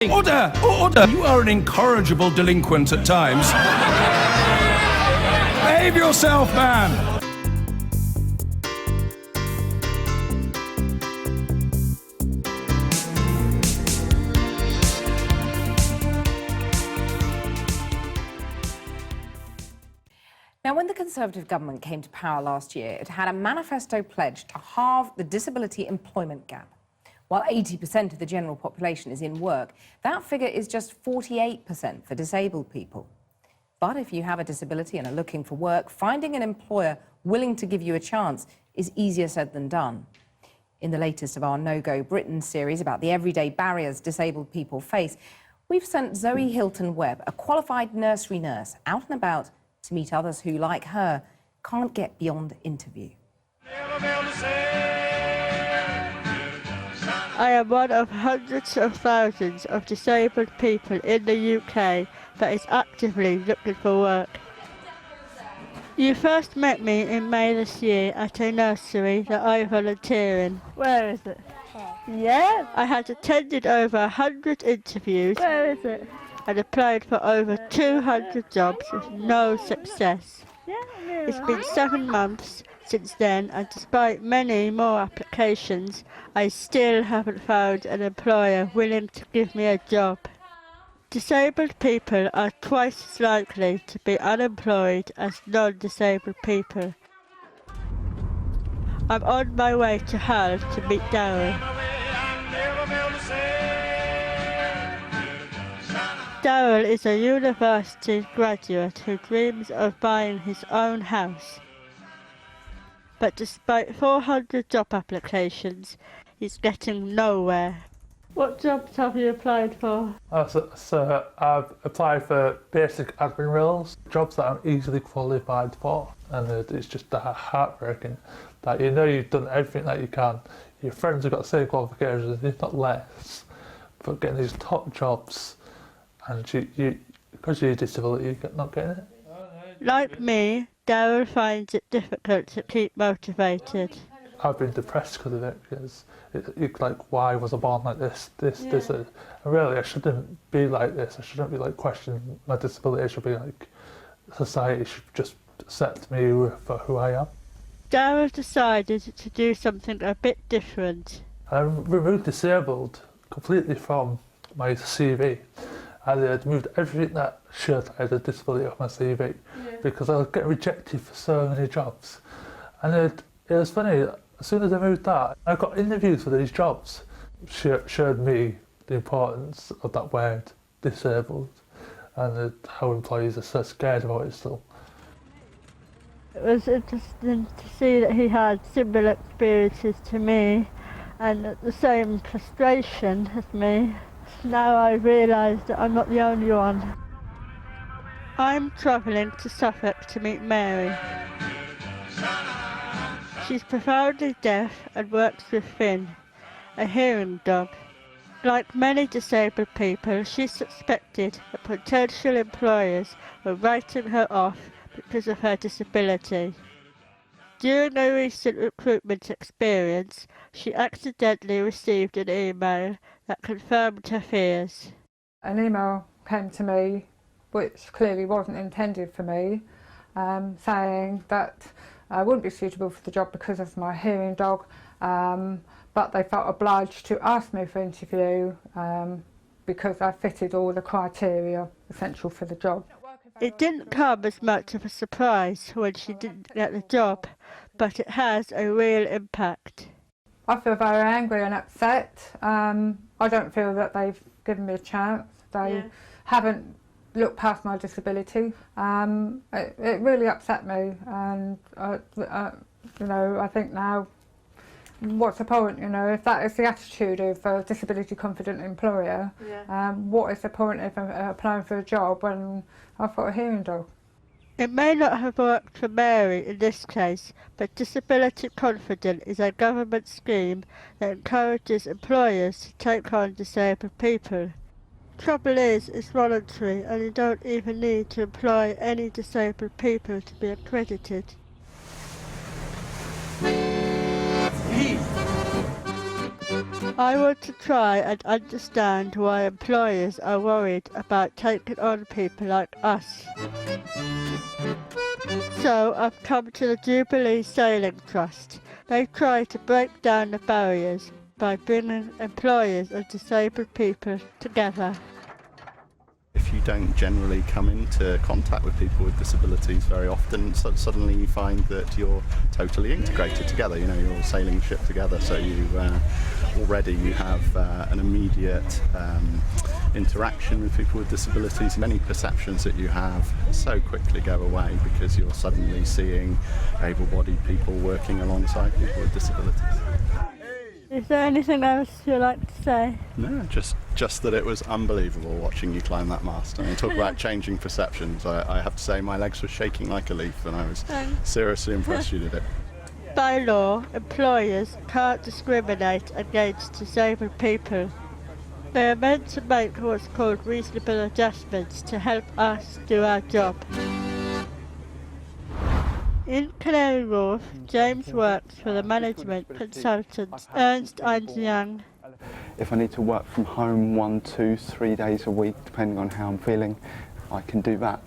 Order! Order! You are an incorrigible delinquent at times. Behave yourself, man! Now, when the Conservative government came to power last year, it had a manifesto pledge to halve the disability employment gap. While 80% of the general population is in work, that figure is just 48% for disabled people. But if you have a disability and are looking for work, finding an employer willing to give you a chance is easier said than done. In the latest of our No Go Britain series about the everyday barriers disabled people face, we've sent Zoe Hilton-Webb, a qualified nursery nurse, out and about to meet others who, like her, can't get beyond interview. I am one of hundreds of thousands of disabled people in the UK that is actively looking for work. You first met me in May this year at a nursery that I volunteer in. Where is it? Yeah, I had attended over 100 interviews. Where is it? And applied for over 200 jobs with no success. It's been 7 months since then, and despite many more applications, I still haven't found an employer willing to give me a job. Disabled people are twice as likely to be unemployed as non-disabled people. I'm on my way to Hull to meet Darryl. Darryl is a university graduate who dreams of buying his own house. But despite 400 job applications, he's getting nowhere. What jobs have you applied for? So I've applied for basic admin roles, jobs that I'm easily qualified for, and it's just heartbreaking that you know you've done everything that you can. Your friends have got the same qualifications, if not less, but getting these top jobs, and you because of your disability, you're not getting it. Like me, Darryl finds it difficult to keep motivated. I've been depressed because of it, because it's like, why was I born like this? And really, I shouldn't be like this. I shouldn't be like questioning my disability. I should be like, society should just accept me for who I am. Darryl decided to do something a bit different. I removed disabled completely from my CV. I had moved everything that showed I had a disability off my CV because I was getting rejected for so many jobs. And it was funny, as soon as I moved that, I got interviews for these jobs. Showed me the importance of that word, disabled, and how employees are so scared about it still. It was interesting to see that he had similar experiences to me and the same frustration as me. Now I realise that I'm not the only one. I'm travelling to Suffolk to meet Mary. She's profoundly deaf and works with Finn, a hearing dog. Like many disabled people, she suspected that potential employers were writing her off because of her disability. During a recent recruitment experience, she accidentally received an email that confirmed her fears. An email came to me, which clearly wasn't intended for me, saying that I wouldn't be suitable for the job because of my hearing dog, but they felt obliged to ask me for interview because I fitted all the criteria essential for the job. It didn't come as much of a surprise when she didn't get the job, but it has a real impact. I feel very angry and upset. I don't feel that they've given me a chance. They haven't looked past my disability. It really upset me, and you know, I think now, what's the point? You know, if that is the attitude of a disability confident employer, what is the point of applying for a job when I've got a hearing dog? It may not have worked for Mary in this case, but Disability Confident is a government scheme that encourages employers to take on disabled people. Trouble is, it's voluntary and you don't even need to employ any disabled people to be accredited. I want to try and understand why employers are worried about taking on people like us. So I've come to the Jubilee Sailing Trust. They try to break down the barriers by bringing employers of disabled people together. If you don't generally come into contact with people with disabilities very often, suddenly you find that you're totally integrated together. You know, you're all sailing the ship together, so you already you have an immediate interaction with people with disabilities. Many perceptions that you have so quickly go away because you're suddenly seeing able-bodied people working alongside people with disabilities. Is there anything else you'd like to say? No, just that it was unbelievable watching you climb that mast. I mean, talk about changing perceptions. I have to say my legs were shaking like a leaf and I was seriously impressed you did it. By law, employers can't discriminate against disabled people. They are meant to make what's called reasonable adjustments to help us do our job. In Canary Wharf, James works for the management consultant Ernst & Young. If I need to work from home 1, 2, 3 days a week, depending on how I'm feeling, I can do that.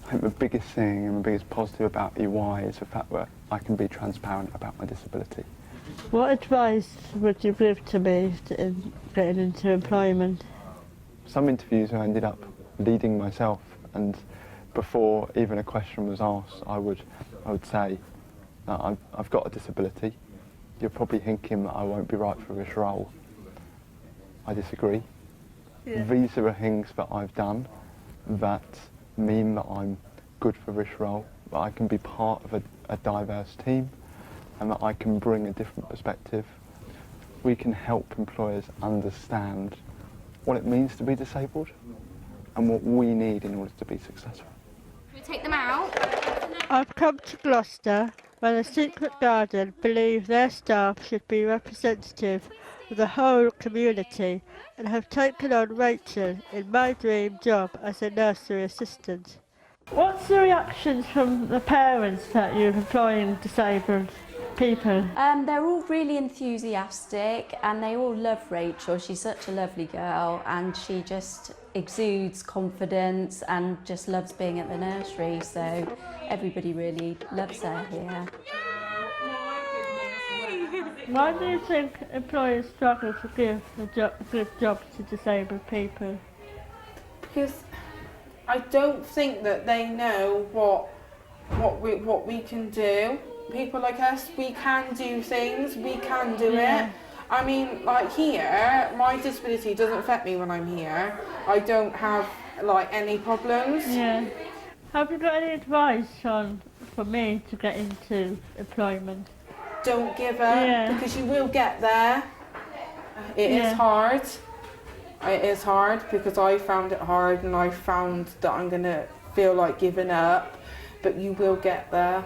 I think the biggest thing and the biggest positive about EY is the fact that I can be transparent about my disability. What advice would you give to me in getting into employment? Some interviews I ended up leading myself, and before even a question was asked, I would say that I've got a disability. You're probably thinking that I won't be right for this role. I disagree. Yeah. These are the things that I've done that mean that I'm good for this role, that I can be part of a diverse team, and that I can bring a different perspective. We can help employers understand what it means to be disabled and what we need in order to be successful. Can we take them out? I've come to Gloucester, where the Secret Garden believe their staff should be representative of the whole community, and have taken on Rachel in my dream job as a nursery assistant. What's the reactions from the parents that you're employing disabled people? They're all really enthusiastic and they all love Rachel. She's such a lovely girl and she just exudes confidence and just loves being at the nursery, so everybody really loves her here. Why do you think employers struggle to give good jobs to disabled people? Because I don't think that they know what we can do. People like us, we can do things, we can do it. I mean, like here, my disability doesn't affect me when I'm here. I don't have like any problems. Yeah. Have you got any advice for me to get into employment? Don't give up, because you will get there. It is hard. It is hard because I found it hard and I found that I'm going to feel like giving up, but you will get there.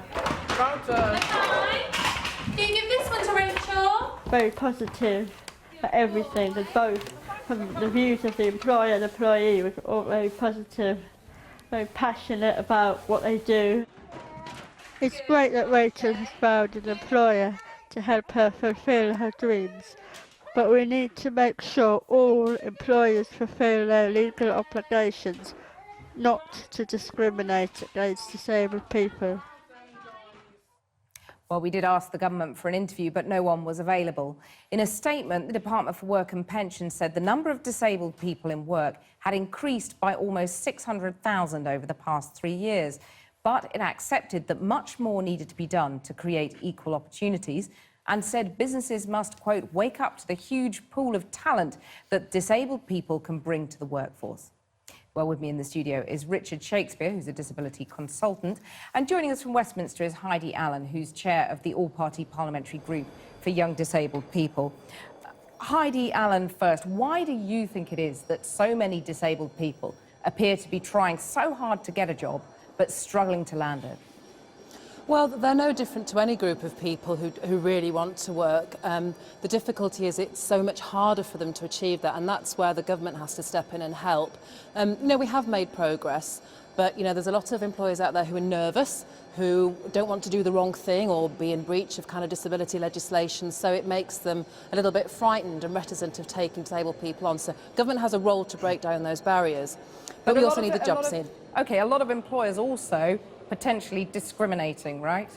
Well done. Can you give this one to Rachel? Very positive for everything, and both from the views of the employer and employee was all very positive, very passionate about what they do. It's great that Rachel has found an employer to help her fulfil her dreams, but we need to make sure all employers fulfil their legal obligations not to discriminate against disabled people. Well, we did ask the government for an interview, but no one was available. In a statement, the Department for Work and Pensions said the number of disabled people in work had increased by almost 600,000 over the past 3 years. But it accepted that much more needed to be done to create equal opportunities and said businesses must, quote, wake up to the huge pool of talent that disabled people can bring to the workforce. Well, with me in the studio is Richard Shakespeare, who's a disability consultant, and joining us from Westminster is Heidi Allen, who's chair of the All-Party Parliamentary Group for Young Disabled People. Heidi Allen first, why do you think it is that so many disabled people appear to be trying so hard to get a job but struggling to land it? Well, they're no different to any group of people who really want to work. The difficulty is it's so much harder for them to achieve that, and that's where the government has to step in and help. We have made progress, but there's a lot of employers out there who are nervous, who don't want to do the wrong thing or be in breach of kind of disability legislation, so it makes them a little bit frightened and reticent of taking disabled people on. So government has a role to break down those barriers, but we also need the jobs in. Okay, a lot of employers also potentially discriminating, right?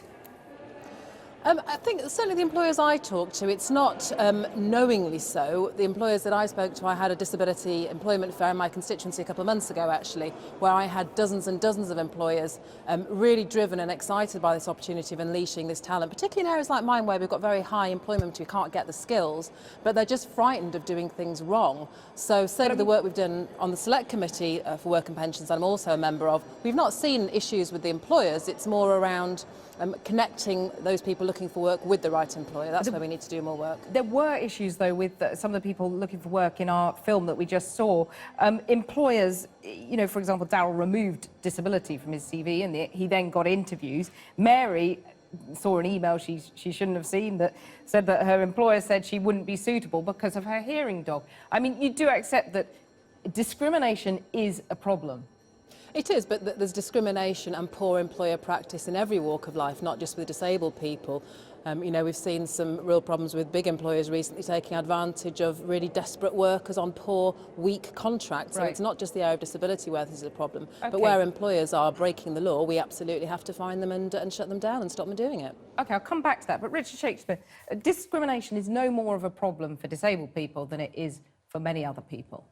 I think certainly the employers I talk to, it's not knowingly so. The employers that I spoke to, I had a disability employment fair in my constituency a couple of months ago actually, where I had dozens and dozens of employers really driven and excited by this opportunity of unleashing this talent, particularly in areas like mine where we've got very high employment, we can't get the skills, but they're just frightened of doing things wrong. So certainly the work we've done on the Select Committee for Work and Pensions, I'm also a member of, we've not seen issues with the employers, it's more around connecting those people looking for work with the right employer. That's where we need to do more work. There were issues, though, with some of the people looking for work in our film that we just saw. Employers, for example, Darryl removed disability from his CV and he then got interviews. Mary saw an email she shouldn't have seen that said that her employer said she wouldn't be suitable because of her hearing dog. I mean, you do accept that discrimination is a problem. It is, but there's discrimination and poor employer practice in every walk of life, not just with disabled people. We've seen some real problems with big employers recently taking advantage of really desperate workers on poor, weak contracts. So it's not just the area of disability where this is a problem, but where employers are breaking the law, we absolutely have to find them and shut them down and stop them doing it. OK, I'll come back to that, but Richard Shakespeare, discrimination is no more of a problem for disabled people than it is for many other people.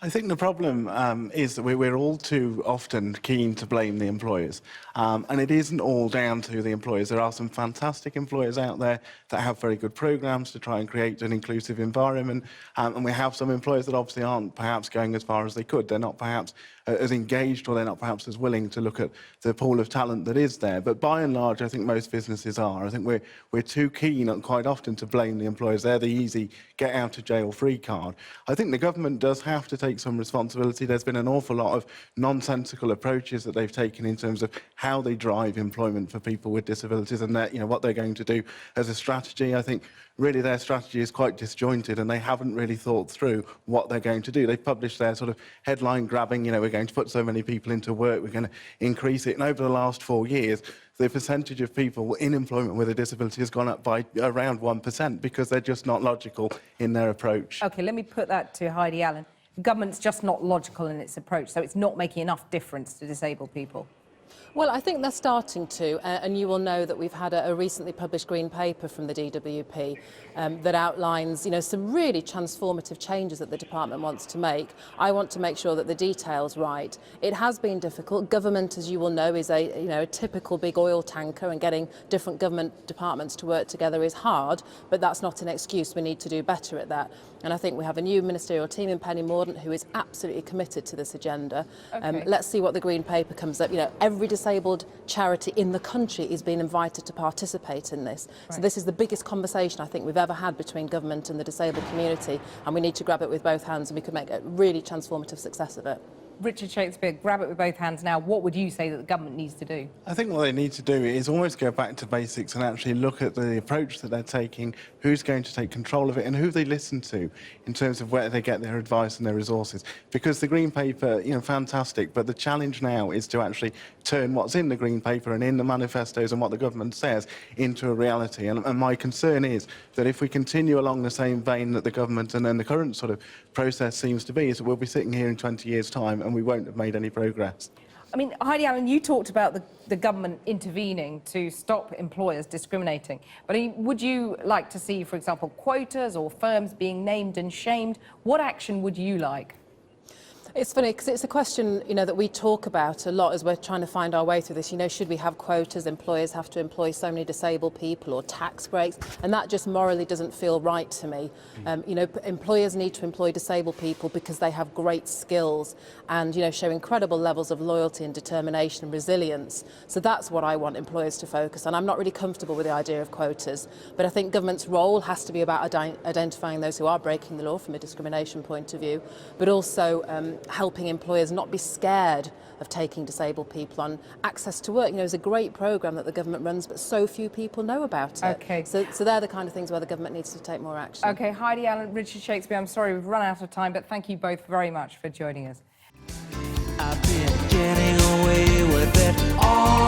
I think the problem is that we're all too often keen to blame the employers. And it isn't all down to the employers. There are some fantastic employers out there that have very good programmes to try and create an inclusive environment. And we have some employers that obviously aren't perhaps going as far as they could. They're not perhaps as engaged, or they're not perhaps as willing to look at the pool of talent that is there. But by and large, I think most businesses are. I think we're too keen quite often to blame the employers. They're the easy get-out-of-jail-free card. I think the government does have to take some responsibility. There's been an awful lot of nonsensical approaches that they've taken in terms of how they drive employment for people with disabilities and what they're going to do as a strategy. I think really their strategy is quite disjointed and they haven't really thought through what they're going to do. They've published their sort of headline grabbing, we're going to put so many people into work, we're going to increase it. And over the last 4 years, the percentage of people in employment with a disability has gone up by around 1% because they're just not logical in their approach. OK, let me put that to Heidi Allen. The government's just not logical in its approach, so it's not making enough difference to disabled people. Well, I think they're starting to, and you will know that we've had a recently published green paper from the DWP that outlines, some really transformative changes that the department wants to make. I want to make sure that the detail's right. It has been difficult. Government, as you will know, is a typical big oil tanker, and getting different government departments to work together is hard, but that's not an excuse. We need to do better at that. And I think we have a new ministerial team in Penny Mordaunt who is absolutely committed to this agenda. Okay. Let's see what the green paper comes up. Every disabled charity in the country is being invited to participate in this. So this is the biggest conversation I think we've ever had between government and the disabled community, and we need to grab it with both hands, and we could make a really transformative success of it. Richard Shakespeare, grab it with both hands now. What would you say that the government needs to do? I think what they need to do is almost go back to basics and actually look at the approach that they're taking, who's going to take control of it and who they listen to in terms of where they get their advice and their resources. Because the Green Paper, fantastic, but the challenge now is to actually turn what's in the Green Paper and in the manifestos and what the government says into a reality. And my concern is that if we continue along the same vein that the government and then the current sort of process seems to be, is that we'll be sitting here in 20 years' time and we won't have made any progress. I mean, Heidi Allen, you talked about the government intervening to stop employers discriminating. But would you like to see, for example, quotas or firms being named and shamed? What action would you like? It's funny because it's a question, that we talk about a lot as we're trying to find our way through this. Should we have quotas? Employers have to employ so many disabled people, or tax breaks, and that just morally doesn't feel right to me. Employers need to employ disabled people because they have great skills and, show incredible levels of loyalty and determination and resilience. So that's what I want employers to focus on. I'm not really comfortable with the idea of quotas, but I think government's role has to be about identifying those who are breaking the law from a discrimination point of view, but also helping employers not be scared of taking disabled people on. Access to work, you know, is a great programme that the government runs, but so few people know about it. Okay. So they're the kind of things where the government needs to take more action. Okay, Heidi Allen, Richard Shakespeare, I'm sorry we've run out of time, but thank you both very much for joining us. I've been getting away with it all